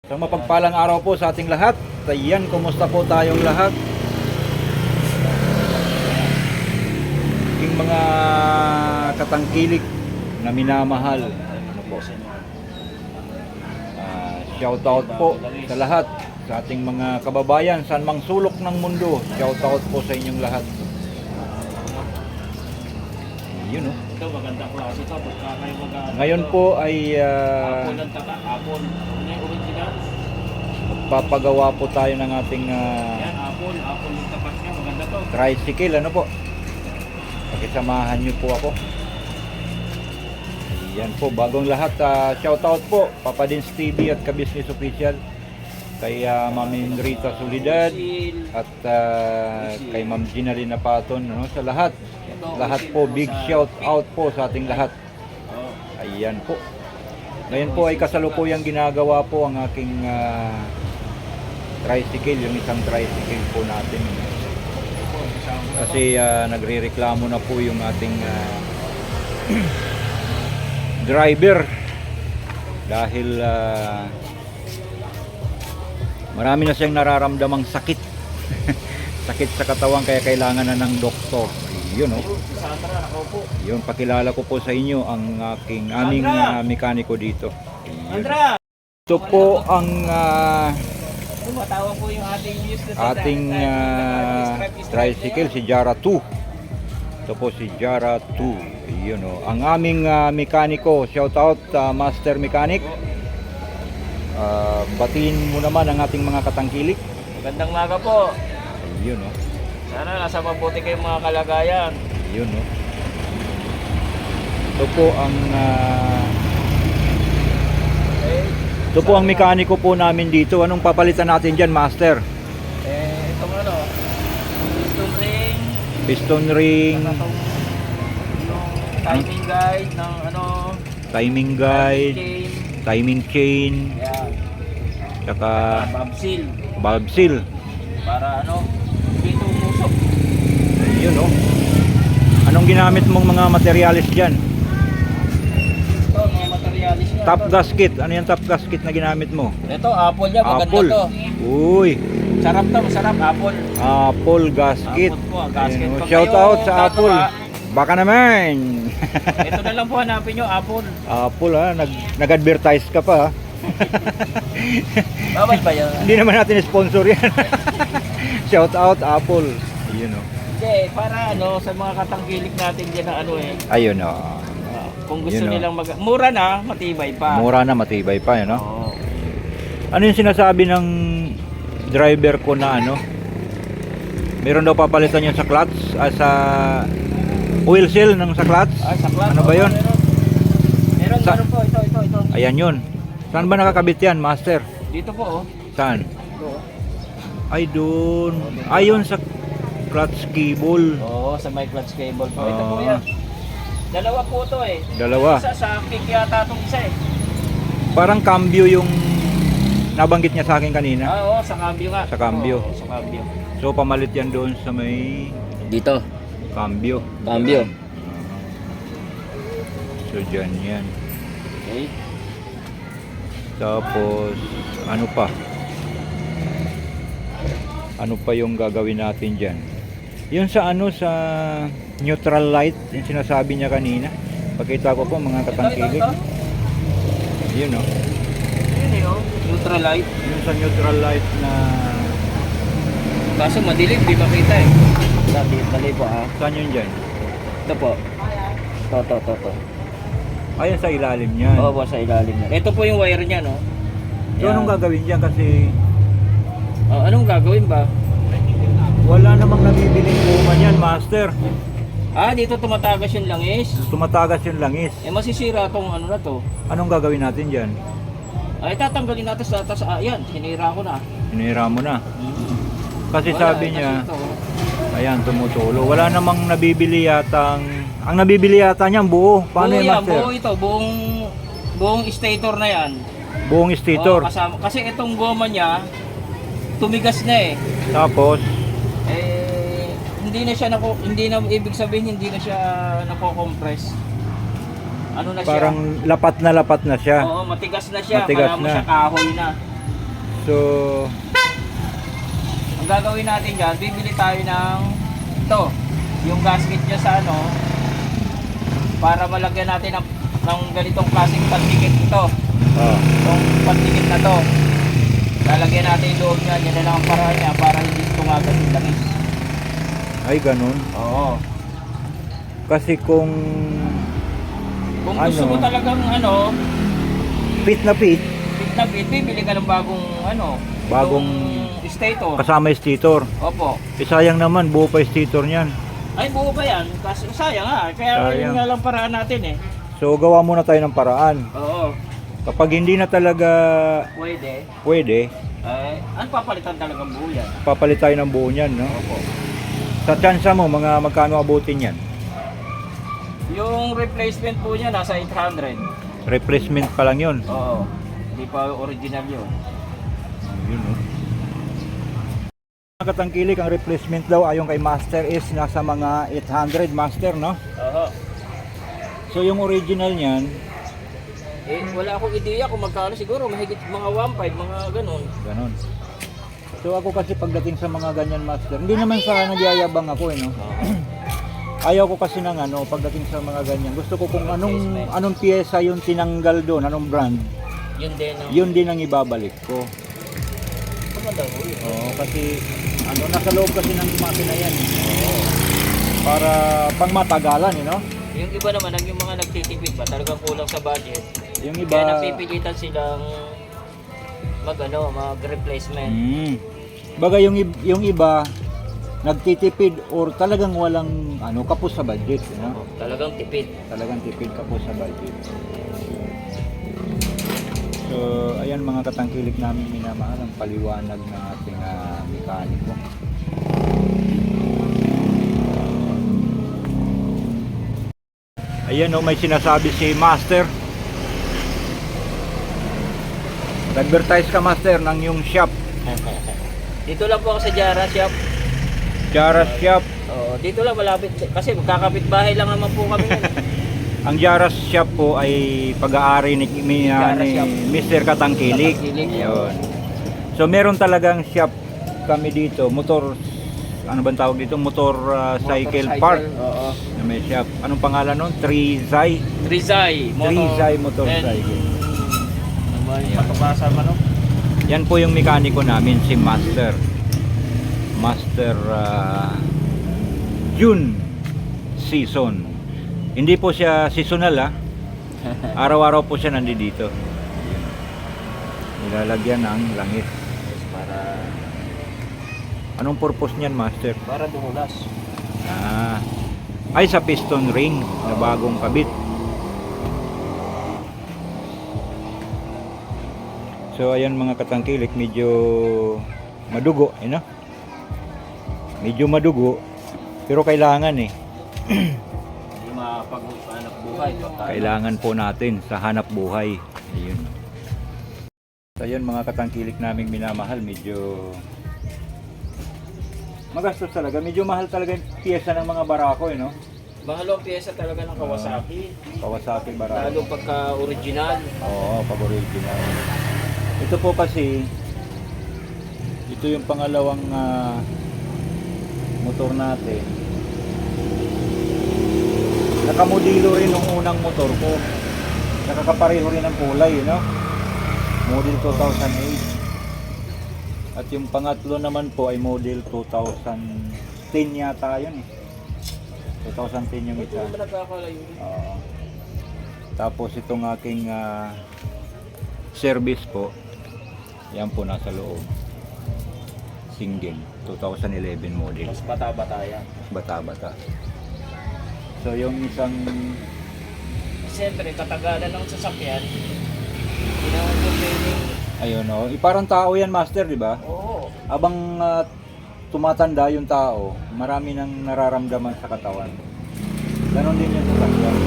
Isang mapagpalang araw po sa ating lahat. Ayan, kumusta po tayong lahat? Aking mga katangkilik na minamahal. Ano po? Shout out po sa lahat, sa ating mga kababayan, saan mang sulok ng mundo. Shout out po sa inyong lahat. Yun, oh. Ito magandang klase ito. Pagka kayo Ngayon po ay Apple ang taka. Apple. Ano yung original? papagawa po tayo ng ating Yan, Apple. Apple yung tapat niya. Maganda to. tricycle, ano po. Pakisamahan niyo po ako. Yan po, bagong lahat. Shoutout po, Papa Dins TV at Ka-Business Official. Kay Ma'am Rita Solidad at kay Ma'am Gina Lina Paton, no? Sa lahat. Lahat po, big shout out po sa ating lahat. Ayan po. Ngayon po ay kasalukuyang ginagawa po ang aking tricycle, yung isang tricycle po natin. Kasi nagrereklamo na po yung ating driver dahil marami na siyang nararamdamang sakit. Sakit sa katawan kaya kailangan na ng doktor. Yun, oh. Yun, pakilala ko po sa inyo ang aming mekaniko dito. Yun. Ito po ang Tumatawag po yung ating news na ating tricycle, si Jara 2. Ito po si Jara 2. Yun, oh. Ang aming mekaniko, shout out Master Mechanic. Batiin mo naman ang ating mga katangkilik. Magandang maga po. Yun, oh. Sana nasa mabuti kayong mga kalagayan. Yun, no. Ito po ang ito po ang mekaniko po namin dito. Anong papalitan natin diyan, Master? Itong ano, piston ring. Piston ring, Saka itong yung timing guide ng ano, timing guide, chain. timing chain, Yan. saka Bob seal. valve seal. Para ano, hindi tumusok. Yun, no. Anong ginamit mong mga materialis diyan? Ito, mga materialis niya. Top gasket. Ano yung top gasket na ginamit mo? Ito, apple niya. Maganda Apple. to. Uy, Sarap to, masarap. Apple. Apple gasket. Apple po, gasket. Ayun, oh. Pag Shout kayo out sa gagawa, Apple. Baka naman. Ito na lang po hanapin nyo, Apple. Apple, ha, nag-advertise ka pa, ha. Bawal ba yan? Hindi naman natin sponsor yan. Shout out Apple. Yun, oh. Hindi, para ano, sa mga katangkilik natin dyan na ano eh. Ayun, oh. Kung gusto Yun, oh. nilang mura na, matibay pa. Mura na, matibay pa, yun, no? Oo. Ano yung sinasabi ng driver ko na ano? Meron daw papalitan yun sa clutch, sa oil seal ng sa clutch. Sa clutch. Ano ba yun? Meron, meron po, ito. Ayan yun. Saan ba nakakabit yan, Master? Dito po, oh. Saan? Ito, oh. Ay, dun. Ayun sa clutch cable. Oo, sa may clutch cable po. Ito po Ah. yan. Dalawa po to eh. Dalawa. Isa sa kick yata itong isa eh. Parang cambio yung nabanggit niya sa akin kanina. Oo, sa cambio nga. Sa cambio. Oo, sa cambio. So pamalit yan doon sa may Dito. cambio. Cambio. So dyan yan. Okay. Tapos ano pa? Ano pa yung gagawin natin dyan? Yun sa ano, sa neutral light, yung sinasabi niya kanina. Pakita ko po mga katangkilik. Ito. Yun, no? Yun eh, oh. Neutral light. Yung sa neutral light na Kaso madilim, di makita eh. Dali po ha. saan yun dyan? Ito po. Ito. Ayun sa ilalim niyan. Oo po, sa ilalim niya. Ito po yung wire niya, no? So anong gagawin dyan? Kasi Anong gagawin ba? wala namang nabibiling goma niyan, Master. Dito tumatagas yung langis. Tumatagas yung langis. Masisira tong ano na to. Anong gagawin natin dyan? Tatanggalin natin sa atas. Yan, sinira ko na. Hinira mo na. Kasi Wala, sabi niya, kasi ito, ayan, tumutulo. Wala namang nabibili yatang, ang nabibili yata niyan buo. Paano buo yan, Master? buo ito, buong stator na yan. Buong stator. Oo, kasama, kasi itong goma niya, tumigas na eh. Tapos, Hindi na ibig sabihin hindi na siya nako-compress. Ano na siya? parang lapat na siya. Oo, matigas na siya. Matigas Kaya mo na. siya kahoy na. So, Ang gagawin natin dyan, bibili tayo ng ito, yung gasket niya sa ano, para malagyan natin ng ganitong klaseng pandikit ito. Itong pandikit na to. Lalagyan natin yung loob niya, yan na lang ang paraan niya para hindi tumagas yung langis. ay ganun. Oo. Kasi kung Kung gusto mo talagang ano, fit na fit, fit na fit, bibili ka ng bagong ano, Bagong itong stator. kasama yung stator. Opo. Sayang naman, buo pa yung stator niyan. Ay, buo ba yan? Kasi sayang nga. Kaya Sayang. yun nga lang paraan natin eh. So, gawa muna tayo ng paraan. Oo. Kapag hindi na talaga pwede, Ay, ano papalitan talagang buo yan? papalit tayo ng buo niyan, no? Opo. Sa tsansa mo, mga magkano abutin yan? Yung replacement po niya nasa 800. Replacement pa lang yun. Oo. Hindi pa original yun. Yun, no? Mga katangkilik, ang replacement daw ayon kay Master is nasa mga 800 Master, no? Oo. So, yung original niyan, Eh, wala akong ideya kung magkano siguro. Mahigit mga 1.5, mga ganun. ganon. So, ako kasi pagdating sa mga ganyan Master, hindi naman sa nagyayabang ako, no? Ayaw ko kasi ng ano, pagdating sa mga ganyan. Gusto ko kung anong piyesa yung tinanggal doon, anong brand, Yun din ang... yun din ang ibabalik ko. Maganda po yun. Oo, kasi ano, nasa loob kasi ng makina yan. Para pang matagalan, no? Yung iba naman, yung mga nagtitipid ba, talagang kulang sa budget. Yung iba... Kaya napipilitan silang mag-replacement. Baga yung iba nagtitipid or talagang walang ano kapos sa budget, no? Talagang tipid. Talagang tipid kapos sa budget. So, ayan mga katangkilik namin minamahal ang paliwanag ng ating mekaniko. Ayan may sinasabi si Master. Advertise ka Master ng yung shop. Dito lang po ako sa Jara Shop. Jara Shop. Oo, dito lang malapit. Kasi magkakapit bahay lang naman po kami. Ang Jara Shop po ay pag-aari ni Jara Shop. Mr. Katangkilik. Katangkilik. Yun. So meron talagang shop kami dito, motor, ano bang tawag dito? Cycle Park. Oo. Na may shop. Anong pangalan nun? Trizay. Trizay. Trizay Motorcycle. Naman yung patukasan mo, no? Yan po yung mekaniko namin, si Master. Master June Season. Hindi po siya seasonal, Araw-araw po siya nandito. Nilalagyan ng langis. Para Anong purpose niyan, Master? dumulas. Ay sa piston ring na bagong kabit. So ayan mga katangkilik, medyo madugo, medyo madugo, pero kailangan Hindi mapag-anak buhay. kailangan po natin sa hanap buhay. Ayun. So ayan mga katangkilik naming minamahal, medyo magastos talaga, medyo mahal talaga yung piyesa ng mga barako, Mahal ang pyesa talaga ng Kawasaki. Kawasaki barako. Lalo pagka original. Oo, pag original. Ito po kasi, ito yung pangalawang motor natin. Nakamodelo rin ng unang motor ko. Nakakapareho rin ang kulay, Model 2008. At yung pangatlo naman po ay model 2010 yata yun 2010 yung isa. Ito ba nagkakalayo? Oo. Tapos itong aking service po, yan po nasa loob. Single, 2011 model. Mas bata-bata yan. Bata-bata. So yung isang, Siyempre, katagalan ng sasakyan, pinaka-complaining. ayun parang tao yan Master, di ba? Oo. Abang tumatanda yung tao, marami nang nararamdaman sa katawan. Ganon din yung sasakyan.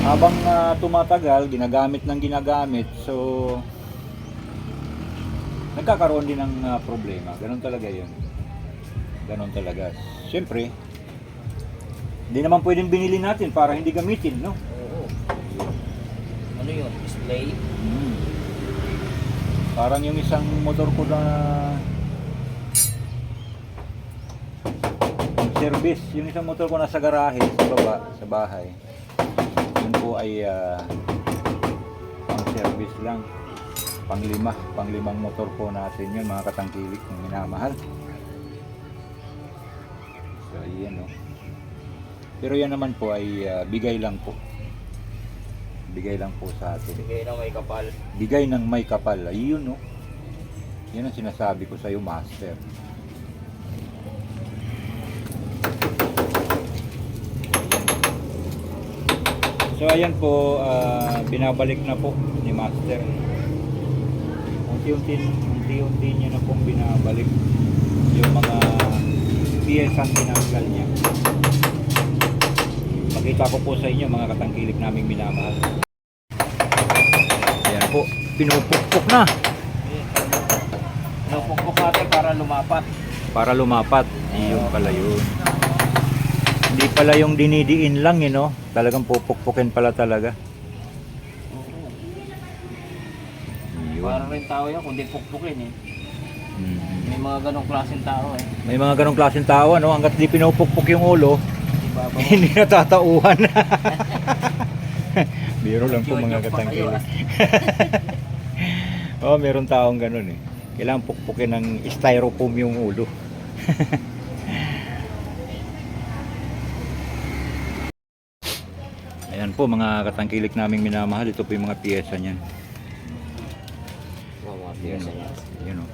Habang tumatagal, ginagamit, so nagkakaroon din ng problema. Ganon talaga yun. Ganon talaga. Siyempre, hindi naman pwedeng binili natin para hindi gamitin, no? Oo. Ano yun? Display? Parang yung isang motor ko na pang service, yung isang motor ko nasa garahe sa baba, sa bahay. Yun po ay pang service lang. Panglimang motor po natin yun, mga katangkilik ng minamahal. So ayan, oh. Pero yan naman po ay bigay lang po. Bigay lang po sa atin. Bigay na may kapal. Bigay ng may kapal. Ayun, no? Yan ang sinasabi ko sa iyo, master. So ayan po, binabalik na po ni master. Unti-unti niya na pong binabalik yung mga piyesang tinanggal niya. Pakita ko po sa inyo, mga katangkilik naming minamahal. Ayan po, pinupukpok na. Pinupukpok natin para lumapat. Para lumapat. Iyon pala yun. Hindi pala yung dinidiin lang, you know? Talagang pupukpukin pala talaga. Yun. Para rin tao yan, kundi pukpukin eh. Hmm. May mga ganong klaseng tao eh. May mga ganong klaseng tao, ano? Hanggat di pinupukpok yung ulo, Diba ba? hindi natatauhan. Biro lang po mga Joke pa kayo, katangkilik. Oh, meron taong ganun eh. Kailangan pukpukin ng styrofoam yung ulo. Ayan po mga katangkilik naming minamahal. Ito po yung mga piyesa niyan. Yan, oh. Yan, oh.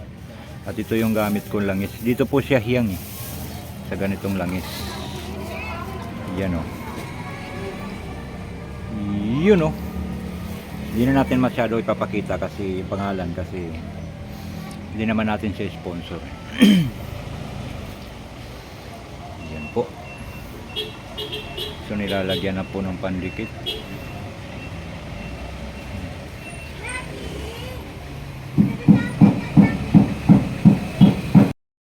At ito yung gamit kong langis. Dito po siya hiyang eh. Sa ganitong langis. Yan, oh. Yun, oh. Hindi na natin masyado ipapakita kasi pangalan kasi hindi naman natin siya sponsor. Yan po. So nilalagyan na po ng pandikit.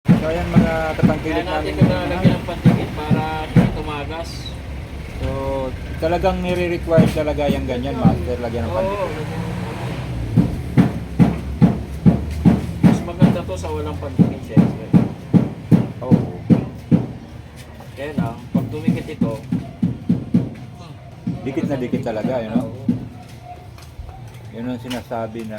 So ayan mga katangkilik Kaya natin namin. lalagyan ng pandikit para hindi tumagas. So talagang nire-require talaga yung ganyan, master, lagyan ng Oo. pandikit. Mas maganda to sa walang pandikit, syempre. Oo. Kaya lang, pag dumikit ito, Dikit na dikit talaga, yun, no? Yun ang sinasabi na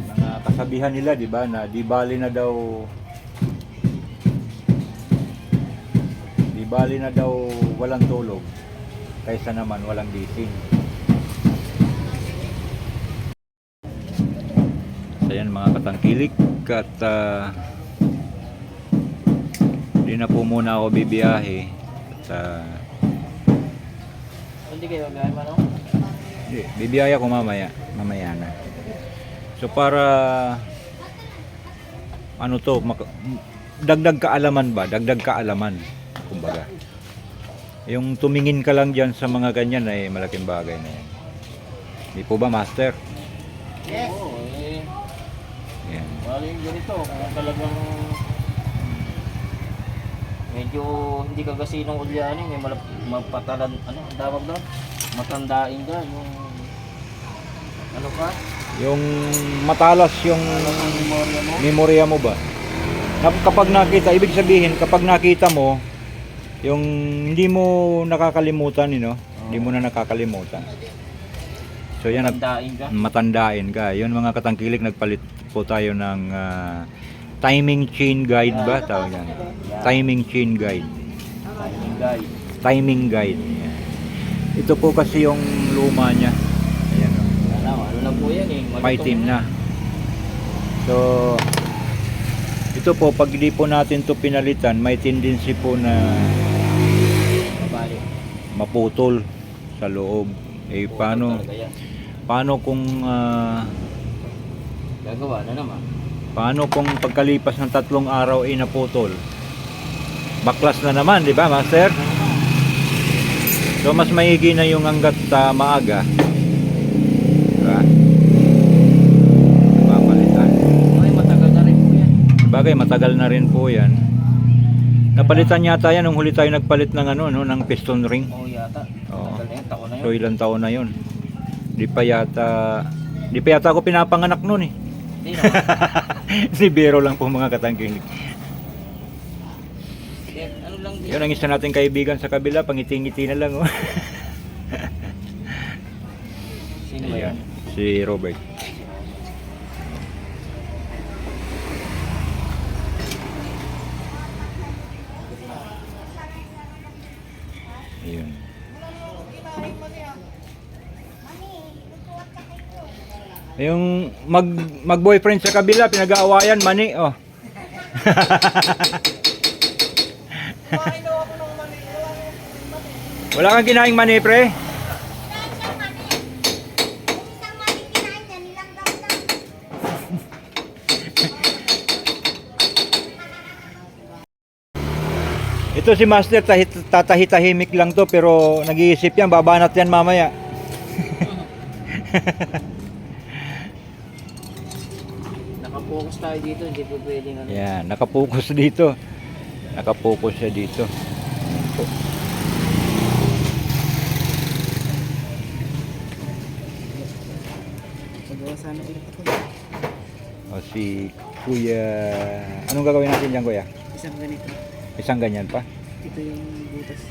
mga kasabihan nila, di ba, na di bali na daw walang tulog kaysa naman walang gising. So yan mga katangkilik at hindi na po muna ako bibiyahe at hindi kayo gaya man, no? hindi, bibiyahe ako mamaya na. So para ano to, dagdag kaalaman kumbaga. Yung tumingin ka lang dyan sa mga ganyan ay malaking bagay na yan. Hindi po ba, master? Yes. Oo, eh. Yan. Bali yung ganito, kung talagang medyo hindi ka kasi ng ulyanin, may mapatalan, ano, ang tawag doon? Matandain ka, yung ano ka? Yung matalas yung Ang memorya mo? memorya mo ba? Kapag nakita, ibig sabihin, kapag nakita mo, yung hindi mo nakakalimutan, hindi mo na nakakalimutan. So yan, Matandain ka? matandain ka. Yun mga katangkilik, nagpalit po tayo ng timing chain guide ba? Tawag yan. Timing chain guide. Timing guide. Timing guide. Yan. Ito po kasi yung luma niya. Ayan, oh. Ano na po yan eh. Maitim na. So, ito po, pag di po natin to pinalitan, may tendency po na Mabalik. maputol sa loob. Eh, paano kung Gagawa na naman. paano kung pagkalipas ng 3 araw ay naputol? Baklas na naman, di ba, master? So, mas maigi na yung hanggat maaga. Diba? Papalitan. Ay, matagal na rin po yan. Bagay, matagal na rin po yan. Napalitan yata yan nung huli tayo nagpalit ng ng piston ring. Oo yata. Oo. Matagal na yan, taon na na So yun. ilang taon na yun. Di pa yata ako pinapanganak noon eh. Hindi naman. Si Bero lang po mga katangkilik. Ano lang din. Yun ang isa nating kaibigan sa kabila, pangiti-ngiti na lang oh. Sino ba yan? Si Robert. Ayun. Yung mag-boyfriend sa kabila, pinag-aawayan, mani, oh. Wala kang kinaing mani, pre? Ito si Master, tatahitahimik lang to pero nag-iisip yan, babanat yan mamaya. Nakapokus tayo dito, hindi po pwedeng ano. Yan, nakapokus dito. Nakapokus siya dito. Pagawa sana ulit ako. O si Kuya, anong gagawin natin dyan, Kuya? Isang ganito. Isang ganyan pa? Ito yung butas.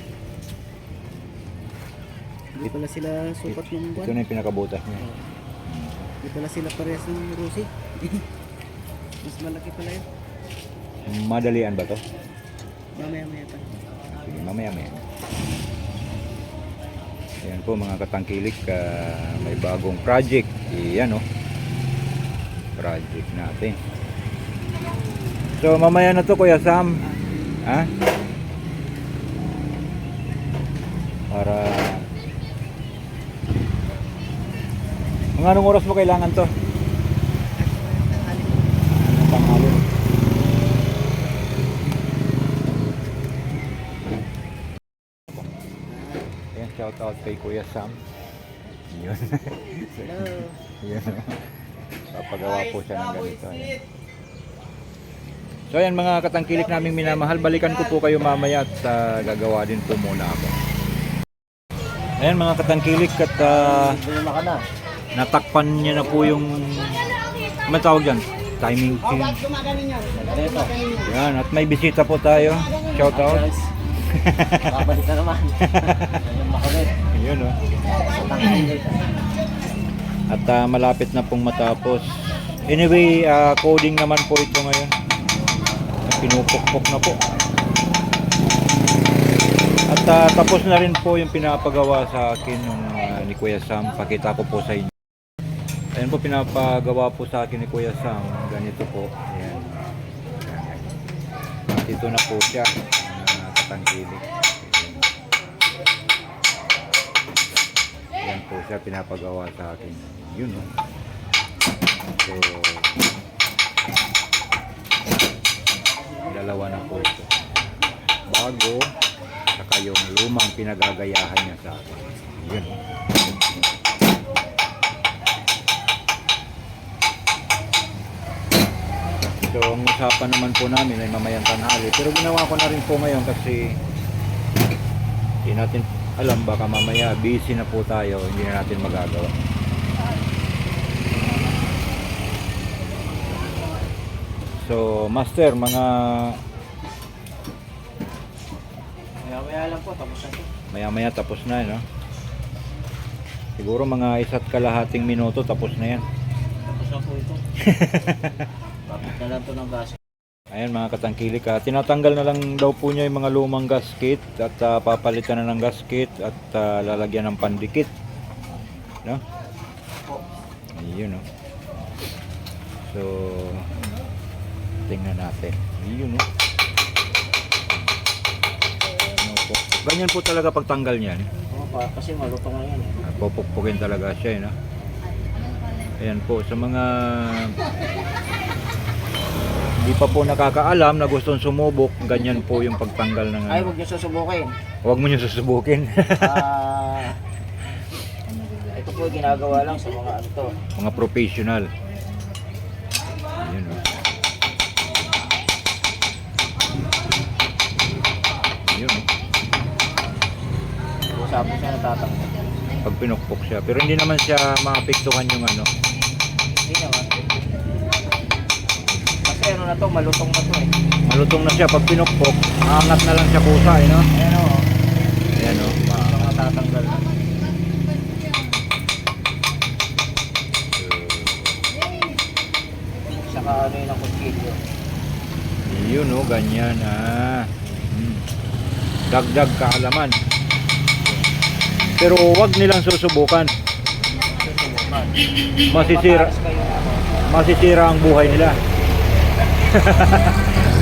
Hindi pala sila sukat ng Ito buwan. na yung pinakabutas niya. Hindi pala sila parehas ng Rosie. Mas malaki pala yun. Madalian ba to? Mamaya-maya pa. Sige, mamaya-maya. Ayan po mga katangkilik, may bagong project. Iyan oh. Project natin. So mamaya na to Kuya Sam. Ha? Para mga anong oras mo kailangan to? Anong panghalo? Ayan, shout out kay Kuya Sam. Yun. Hello. Yun. Papagawa po siya ng ganito. Ayan. So ayan mga katangkilik naming minamahal, balikan ko po kayo mamaya at gagawa din po muna ako. Ayan mga katangkilik at natakpan niya na po yung ano tawag dyan? Timing chain. Ayan, at may bisita po tayo. Shout out. Babalik na naman. Ayun makulit. Ayun oh. At malapit na pong matapos. Anyway, coding naman po ito ngayon. Pinupukpok na po. At tapos na rin po yung pinapagawa sa akin ng ni Kuya Sam. Pakita ko po sa inyo. Ayan po pinapagawa po sa akin ni Kuya Sam. Ganito po. Ayan. Dito na po siya. Katangkilik. Ayan po siya pinapagawa sa akin. Yun o. So, dalawa na po ito. Bago, saka yung lumang pinagagayahan niya sa akin. Yun. So, ang usapan naman po namin ay mamayang tanghali. Pero ginawa ko na rin po ngayon kasi hindi natin alam, baka mamaya busy na po tayo, hindi na natin magagawa. So, Master, mga Maya-maya lang po, tapos na ito. maya-maya tapos na, no? Siguro mga 1.5 minuto tapos na yan. Tapos na po ito. Bakit na lang ito ng gas? Ayan mga katangkilik, tinatanggal na lang daw po niya yung mga lumang gasket at papalitan na ng gasket at lalagyan ng pandikit, no? Ayun, no? So, tingnan natin. Ayun, no? Ano po? Ganyan po talaga pagtanggal niyan. Oo pa, kasi malutong na yan. Pupukpukin talaga siya, no? Ayan po, sa mga hindi pa po nakakaalam na gustong sumubok, ganyan po yung pagtanggal ng Ay, huwag niyo susubukin. Huwag mo niyo susubukin. Ito po ginagawa lang sa mga ano to. Mga professional. Ayun, oh. Ayun, oh. Usapin siya natatanggal. pag pinukpok siya. Pero hindi naman siya maapektuhan yung ano. Hindi naman. Kasi ano na to, malutong na to eh. Malutong na siya pag pinukpok. Aangat na lang siya kusa, no? Ayan o. Ayan o. Mga matatanggal na. Saka ano yun ang kutsilyo. Yun o, ganyan dagdag kaalaman. Pero wag nilang susubukan. Susubukan. Masisira, Mataas kayo, ano. masisira ang buhay nila.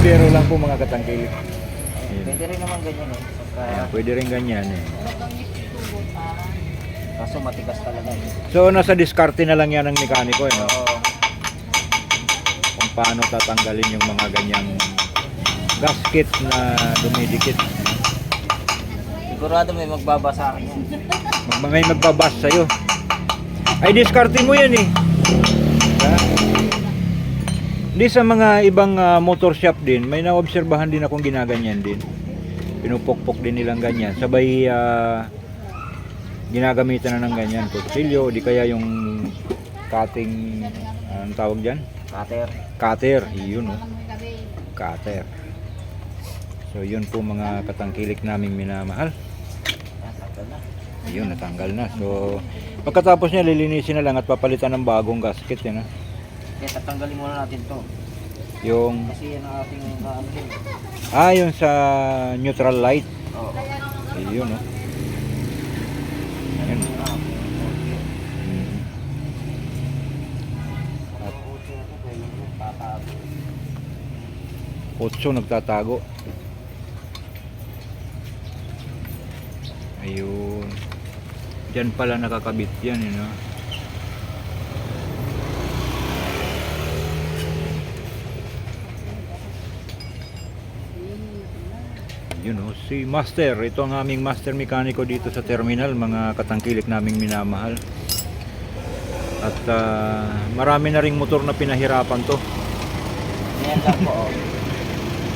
Pero lang po mga katangkilik. Ayan. Pwede rin naman ganyan eh. Ayan, pwede rin ganyan eh. Kaso matigas talaga eh. So nasa diskarte na lang yan ng mekaniko eh, no? Oo. Kung paano tatanggalin yung mga ganyang gasket na dumidikit. Sigurado may magbaba sa akin yan. May magbabas sa'yo. Ay diskarte mo yan eh. Ha? Hindi sa mga ibang motor shop din, may naobserbahan din akong ginaganyan din. Pinupokpok din nilang ganyan. Sabay ginagamitan na ng ganyan. Kutsilyo, di kaya yung cutting, anong tawag dyan? Cutter. Cutter, yun o. Cutter. So yun po mga katangkilik naming minamahal. Natanggal na. Yun, natanggal na. So pagkatapos niya, lilinisin na lang at papalitan ng bagong gasket. Yan, Kaya tatanggalin muna natin to. yung, Kasi yan ang ating ano yun. yung sa neutral light. Oo. Yun o. Yan. At 8 nagtatago. Ayun. Diyan pala nakakabit yan, no? Yun o, si Master. Ito ang aming master mekaniko dito sa terminal, mga katangkilik naming minamahal. At marami na ring motor na pinahirapan to. Yan lang po. Oh.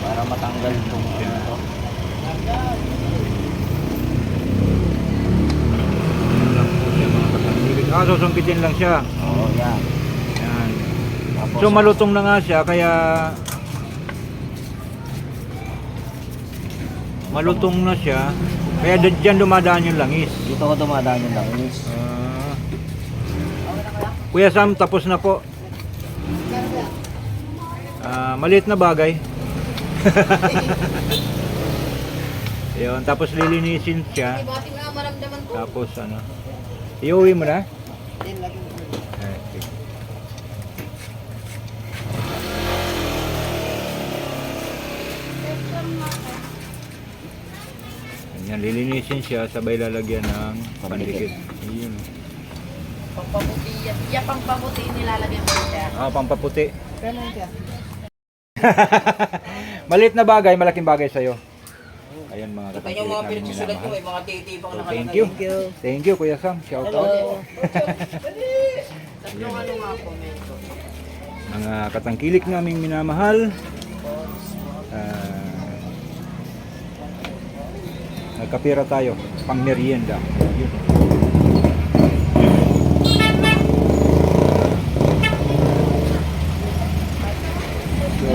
Para matanggal itong ano to. Yan lang po siya mga katangkilik. Susungkitin lang siya. Oo, yan. Yan. Tapos, So malutong na nga siya, kaya malutong na siya, kaya dyan dumadaan yung langis. dito ko dumadaan yung langis. Kuya Sam, tapos na po. Maliit na bagay. Yun, tapos lilinisin siya. Tapos ano, iuwi mo na? Eh, sige. Yan, lilinisin siya, sabay lalagyan ng pandikit. Yun. Pampaputi yan. Yan pampaputi nilalagyan mo siya. Pampaputi. Ganun siya. Maliit na bagay, malaking bagay sa'yo. Ayan mga Ito kapatid yung mga namin pinagsusulat ko, minamahal. may mga titibang So, nakalagay. thank you. Thank you, Kuya Sam. Shout out. Tatlong ano nga po, medyo. Mga katangkilik naming minamahal. Nagkapira tayo. Pang merienda. Yun. So,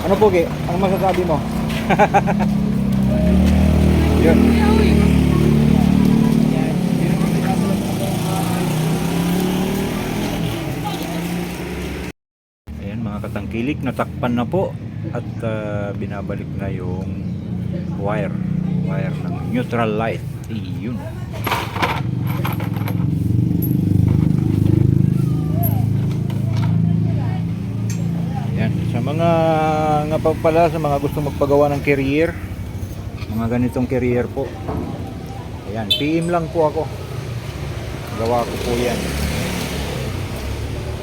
ano po, Ki? Ano masasabi mo? Yun. Ayan mga katangkilik, natakpan na po at binabalik na yung wire ng neutral light. Iyon. Ayan, sa mga nga pa pala, sa mga gusto magpagawa ng carrier, mga ganitong carrier po. Ayan, PM lang po ako. Gawa ko po yan.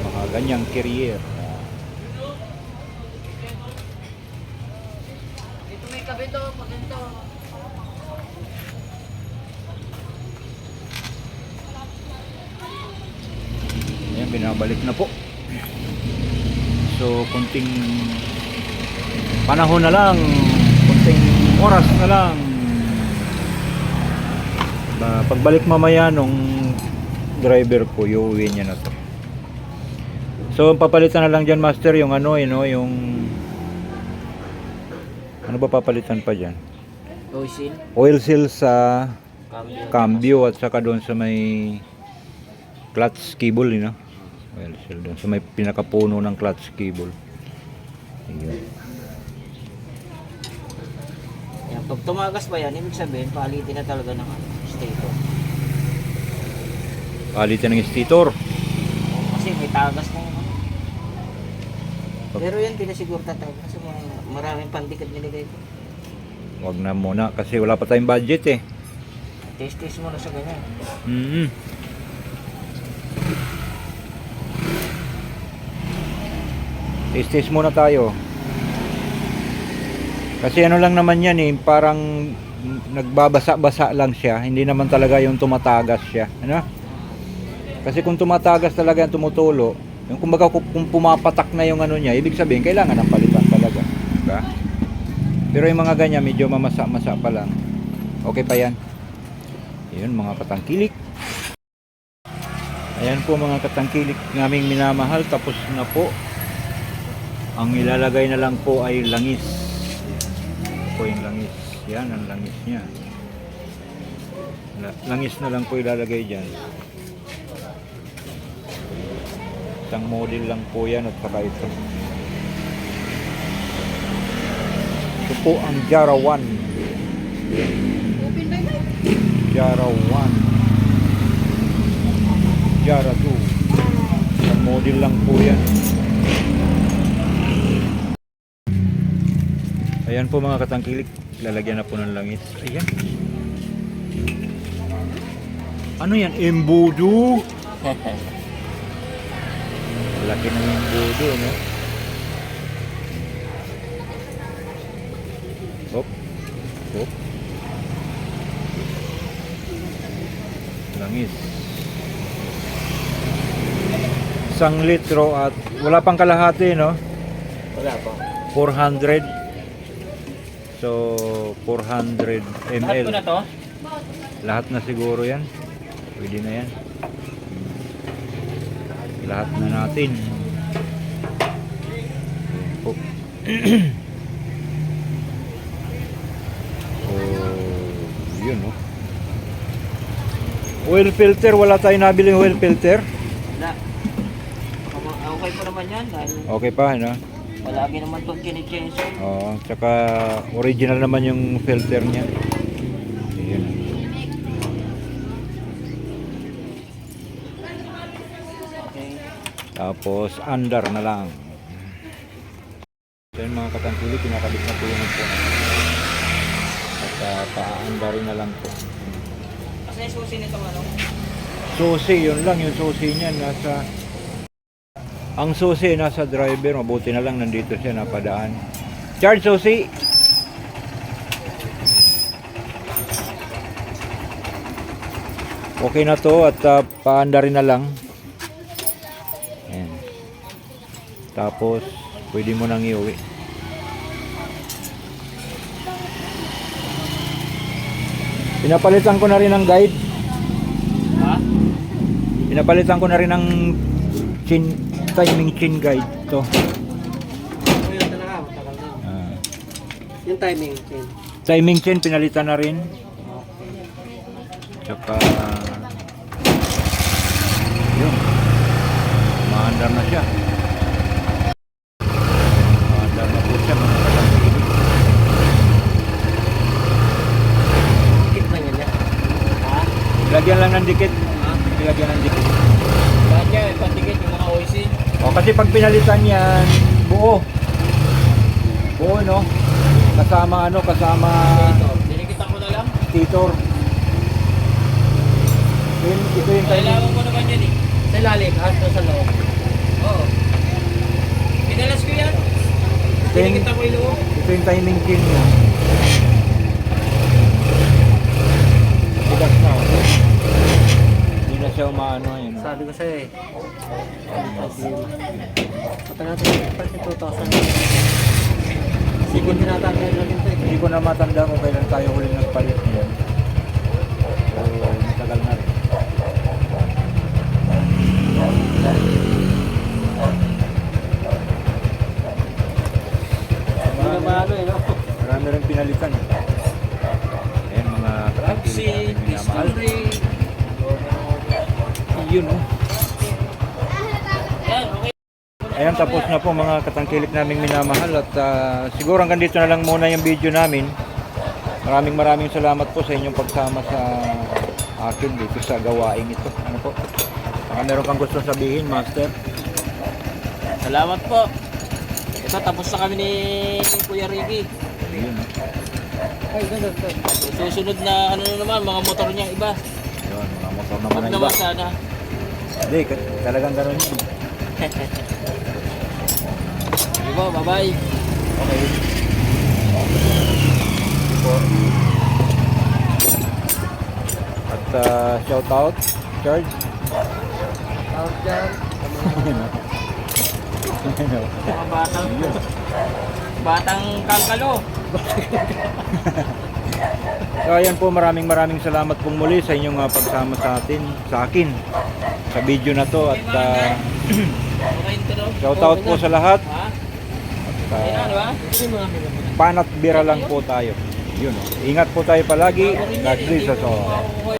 Mga ganyang carrier. Ito may kabito, maganda. Ayan, binabalik na po. So, kunting panahon na lang, kunting oras na lang, pagbalik mamaya nung driver ko, iuwi niya na to. So papalitan na lang dyan, master, yung ano, yung ano ba papalitan pa dyan? Oil seal sa cambio at saka doon sa may clutch cable, oil seal doon sa may pinakapuno ng clutch cable. Ayun. Yan, pag tumagas pa yan, ibig sabihin, palitin na talaga ng stator. Palitan ng stator. Kasi may tagas na yun. Pero yan, pinasiguro tatawag. Kasi maraming pandikit nilagay ko. Wag na muna kasi wala pa tayong budget eh. Test mo na sa ganyan. Test muna tayo. Kasi ano lang naman yan eh, parang nagbabasa-basa lang siya. Hindi naman talaga yung tumatagas siya. Ano? Kasi kung tumatagas talaga, tumutulo, yung kumbaga kung pumapatak na yung ano niya, ibig sabihin kailangan ng palitan talaga. Diba? Pero yung mga ganyan, medyo mamasa-masa pa lang. Okay pa yan. Yun mga katangkilik. Ayan po mga katangkilik naming minamahal. Tapos na po. Ang ilalagay na lang po ay langis. Ito po yung langis. Yan ang langis niya. Langis na lang po ilalagay dyan. Isang model lang po yan at saka ito. Ito po ang Jara 1. Jara 1. Jara 2. Isang model lang po yan. Ayan po mga katangkilik. Lalagyan na po ng langis. Ayan. Ano yan? Embudo? Laki ng embudo, no? Hop. Hop. Langis. 1 litro at wala pang kalahati, no? Wala pa. 400. So 400 ml. Lahat ko na to? Lahat na siguro yan. Pwede na yan. Lahat na natin. Oh. Oh, yun, no? Oil filter, wala tayong nabiling oil filter. Wala. Okay pa naman yan dahil Okay pa, no? palagi naman itong kinichange. Oo, tsaka original naman yung filter niya. Ayun. Okay. Tapos under na lang. So yun mga katangkili, kinakabit na po yung po. At pa-andarin na lang po. Kasi yung susi nito ano? Susi, yun lang yung susi niya nasa... Ang susi nasa driver, mabuti na lang nandito siya napadaan. Charge susi. Okay na to at paandarin na lang. Ayan. Tapos pwede mo nang iuwi. Pinapalitan ko na rin ng guide. Ha? Pinapalitan ko na rin ng timing chain guide to. Yun talaga, matagal din. Yung timing chain. Timing chain pinalitan na rin. Tsaka yun. Maandar na siya. Maandar na po siya mga katangkilik. Dikit lang yan. Ha? Lagyan lang ng dikit. Ha? Lagyan ng dikit. Kanya, pandikit yung mga oisin. O kasi pag pinalitan yan, buo. Buo, no? Kasama kasama Ito, dinikitan ko na lang. titor. Ito yung timing. Kailangan ko naman yan eh. Sa ilalim, hasta sa loob. Oo. Pinalas ko yan. Dinikitan ko yung loob. Ito yung timing chain niya. Tigas na. Hindi na siya umaano yun. Sabi ko sa'yo eh. Matagal natin kasi 2000. Sige, tinatanggal natin ito eh. Hindi ko na matanda kung kailan tayo huling nagpalit niyan. So, Music, minamahal. history. Yun, oh. Yan, okay. Ayan, tapos na po mga katangkilik naming minamahal at siguro hanggang dito na lang muna yung video namin. Maraming salamat po sa inyong pagsama sa akin dito sa gawain ito. Ano po? Baka meron kang gusto sabihin, Master? Salamat po. Ito, tapos na kami ni Kuya Ricky. Yun, Susunod na ano na naman, mga motor niyang iba. yun, mga motor naman Huwag ang iba. naman sana. Hindi, talagang ganun yun. Diba, bye-bye. Okay. Po. At shout out, Charge. Tawag dyan. Mga batang kangkalo. So ayan po, maraming salamat pong muli sa inyong pagsama sa akin sa video na to at Okay, ito no? shout out po sa lahat Ha? at Ayun na, diba? panat bira lang po tayo. Yun. Ingat po tayo palagi. God bless us all.